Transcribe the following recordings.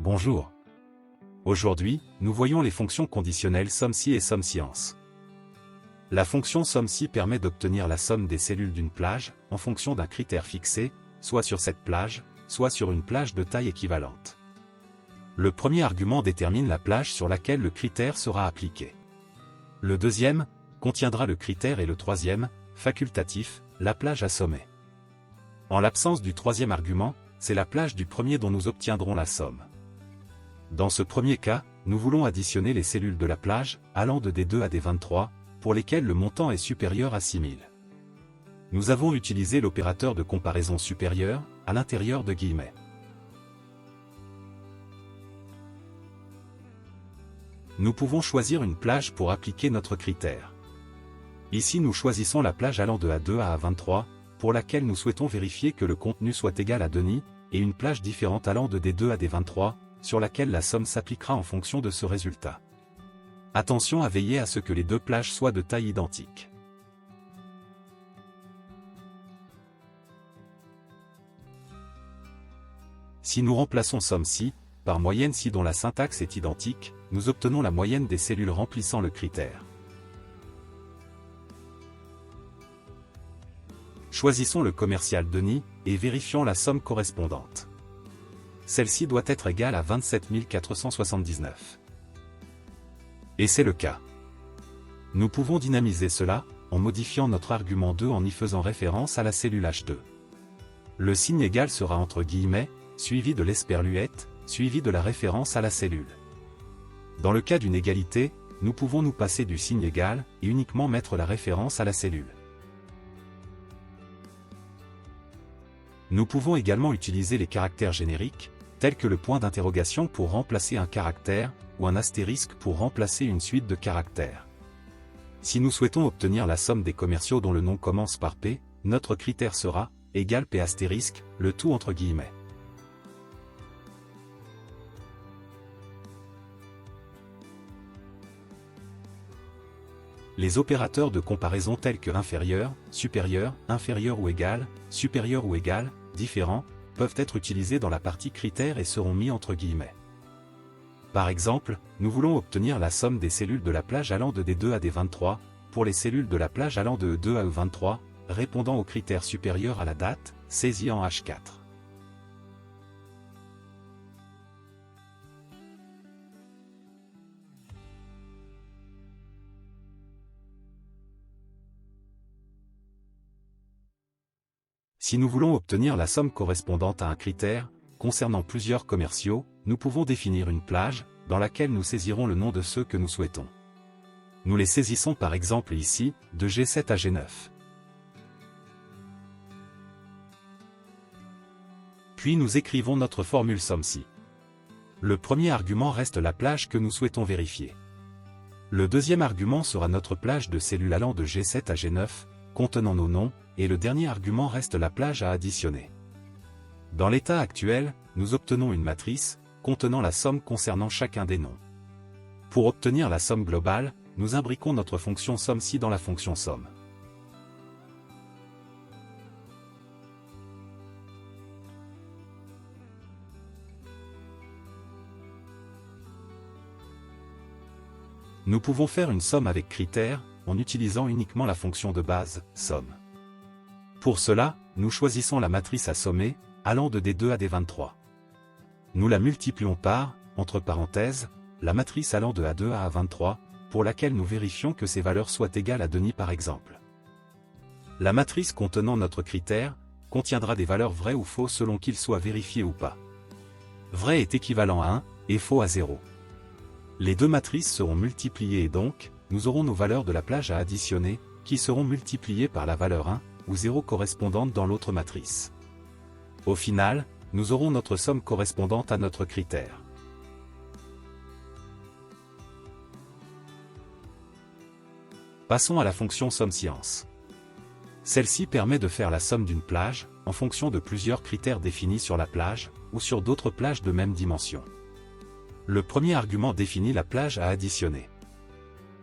Bonjour. Aujourd'hui, nous voyons les fonctions conditionnelles SOMME-SI et SOMME-SCIENCE. La fonction SOMME-SI permet d'obtenir la somme des cellules d'une plage, en fonction d'un critère fixé, soit sur cette plage, soit sur une plage de taille équivalente. Le premier argument détermine la plage sur laquelle le critère sera appliqué. Le deuxième contiendra le critère et le troisième, facultatif, la plage à sommer. En l'absence du troisième argument, c'est la plage du premier dont nous obtiendrons la somme. Dans ce premier cas, nous voulons additionner les cellules de la plage, allant de D2 à D23, pour lesquelles le montant est supérieur à 6000. Nous avons utilisé l'opérateur de comparaison supérieur, à l'intérieur de guillemets. Nous pouvons choisir une plage pour appliquer notre critère. Ici nous choisissons la plage allant de A2 à A23, pour laquelle nous souhaitons vérifier que le contenu soit égal à demi, et une plage différente allant de D2 à D23, sur laquelle la somme s'appliquera en fonction de ce résultat. Attention à veiller à ce que les deux plages soient de taille identique. Si nous remplaçons SOMME-SI par moyenne-SI dont la syntaxe est identique, nous obtenons la moyenne des cellules remplissant le critère. Choisissons le commercial Denis et vérifions la somme correspondante. Celle-ci doit être égale à 27 479. Et c'est le cas. Nous pouvons dynamiser cela, en modifiant notre argument 2 en y faisant référence à la cellule H2. Le signe égal sera entre guillemets, suivi de l'esperluette, suivi de la référence à la cellule. Dans le cas d'une égalité, nous pouvons nous passer du signe égal, et uniquement mettre la référence à la cellule. Nous pouvons également utiliser les caractères génériques, tels que le point d'interrogation pour remplacer un caractère, ou un astérisque pour remplacer une suite de caractères. Si nous souhaitons obtenir la somme des commerciaux dont le nom commence par P, notre critère sera égal P astérisque, le tout entre guillemets. Les opérateurs de comparaison tels que inférieur, supérieur, inférieur ou égal, différent, peuvent être utilisés dans la partie critères et seront mis entre guillemets. Par exemple, nous voulons obtenir la somme des cellules de la plage allant de D2 à D23, pour les cellules de la plage allant de E2 à E23, répondant au critère supérieur à la date, saisi en H4. Si nous voulons obtenir la somme correspondante à un critère, concernant plusieurs commerciaux, nous pouvons définir une plage, dans laquelle nous saisirons le nom de ceux que nous souhaitons. Nous les saisissons par exemple ici, de G7 à G9. Puis nous écrivons notre formule SOMME-SI. Le premier argument reste la plage que nous souhaitons vérifier. Le deuxième argument sera notre plage de cellules allant de G7 à G9, contenant nos noms, et le dernier argument reste la plage à additionner. Dans l'état actuel, nous obtenons une matrice, contenant la somme concernant chacun des noms. Pour obtenir la somme globale, nous imbriquons notre fonction SOMME-SI dans la fonction SOMME. Nous pouvons faire une somme avec critère, en utilisant uniquement la fonction de base, somme. Pour cela, nous choisissons la matrice à sommer, allant de D2 à D23. Nous la multiplions par, entre parenthèses, la matrice allant de A2 à A23, pour laquelle nous vérifions que ces valeurs soient égales à Denis par exemple. La matrice contenant notre critère, contiendra des valeurs vraies ou fausses selon qu'il soit vérifié ou pas. Vrai est équivalent à 1, et faux à 0. Les deux matrices seront multipliées et donc, nous aurons nos valeurs de la plage à additionner, qui seront multipliées par la valeur 1, ou 0 correspondante dans l'autre matrice. Au final, nous aurons notre somme correspondante à notre critère. Passons à la fonction SOMME-SCIENCE. Celle-ci permet de faire la somme d'une plage, en fonction de plusieurs critères définis sur la plage, ou sur d'autres plages de même dimension. Le premier argument définit la plage à additionner.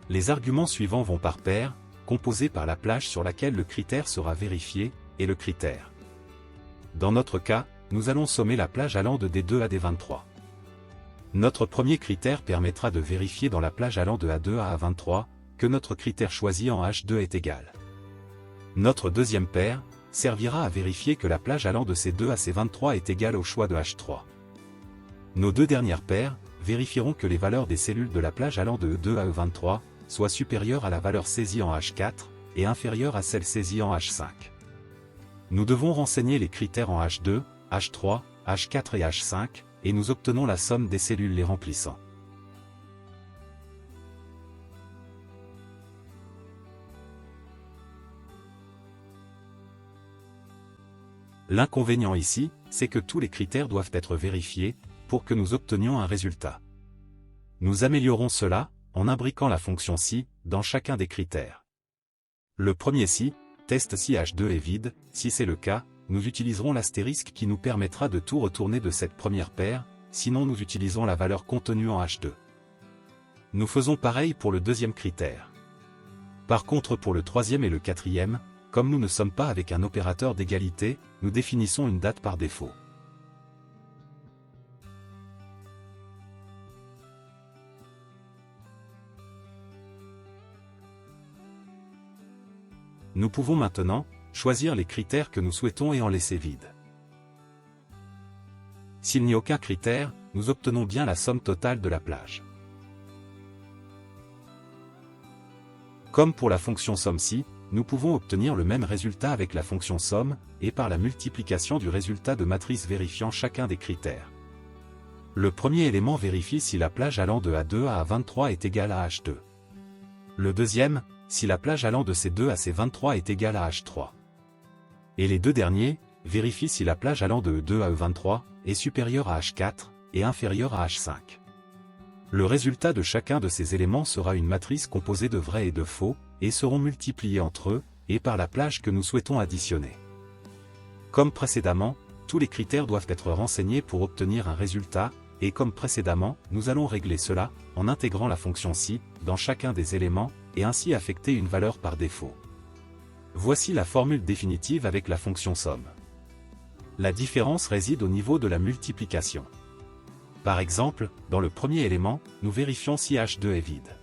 Les arguments suivants vont par paire, composés par la plage sur laquelle le critère sera vérifié, et le critère. Dans notre cas, nous allons sommer la plage allant de D2 à D23. Notre premier critère permettra de vérifier dans la plage allant de A2 à A23, que notre critère choisi en H2 est égal. Notre deuxième paire servira à vérifier que la plage allant de C2 à C23 est égale au choix de H3. Nos deux dernières paires vérifieront que les valeurs des cellules de la plage allant de E2 à E23 soient supérieures à la valeur saisie en H4 et inférieures à celle saisie en H5. Nous devons renseigner les critères en H2, H3, H4 et H5, et nous obtenons la somme des cellules les remplissant. L'inconvénient ici, c'est que tous les critères doivent être vérifiés pour que nous obtenions un résultat. Nous améliorons cela en imbriquant la fonction si dans chacun des critères. Le premier si teste si H2 est vide. Si c'est le cas, nous utiliserons l'astérisque qui nous permettra de tout retourner de cette première paire, sinon nous utilisons la valeur contenue en H2. Nous faisons pareil pour le deuxième critère. Par contre pour le troisième et le quatrième, comme nous ne sommes pas avec un opérateur d'égalité, nous définissons une date par défaut. Nous pouvons maintenant choisir les critères que nous souhaitons et en laisser vide. S'il n'y a aucun critère, nous obtenons bien la somme totale de la plage. Comme pour la fonction somme-si, nous pouvons obtenir le même résultat avec la fonction somme, et par la multiplication du résultat de matrices vérifiant chacun des critères. Le premier élément vérifie si la plage allant de A2 à A23 est égale à H2. Le deuxième, si la plage allant de C2 à C23 est égale à H3. Et les deux derniers, vérifient si la plage allant de E2 à E23 est supérieure à H4 et inférieure à H5. Le résultat de chacun de ces éléments sera une matrice composée de vrais et de faux, et seront multipliés entre eux, et par la plage que nous souhaitons additionner. Comme précédemment, tous les critères doivent être renseignés pour obtenir un résultat, et comme précédemment, nous allons régler cela, en intégrant la fonction si, dans chacun des éléments, et ainsi affecter une valeur par défaut. Voici la formule définitive avec la fonction somme. La différence réside au niveau de la multiplication. Par exemple, dans le premier élément, nous vérifions si H2 est vide.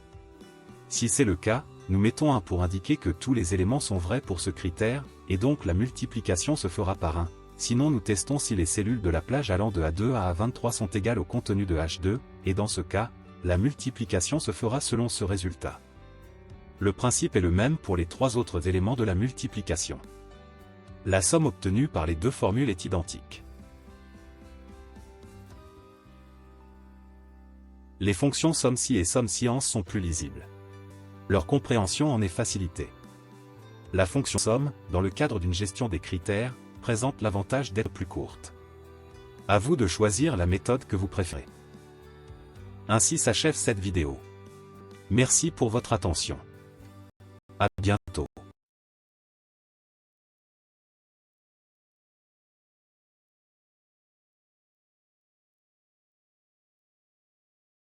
Si c'est le cas, nous mettons 1 pour indiquer que tous les éléments sont vrais pour ce critère, et donc la multiplication se fera par 1. Sinon nous testons si les cellules de la plage allant de A2 à A23 sont égales au contenu de H2, et dans ce cas, la multiplication se fera selon ce résultat. Le principe est le même pour les trois autres éléments de la multiplication. La somme obtenue par les deux formules est identique. Les fonctions somme-si et somme-science sont plus lisibles. Leur compréhension en est facilitée. La fonction somme, dans le cadre d'une gestion des critères, présente l'avantage d'être plus courte. À vous de choisir la méthode que vous préférez. Ainsi s'achève cette vidéo. Merci pour votre attention. À bientôt.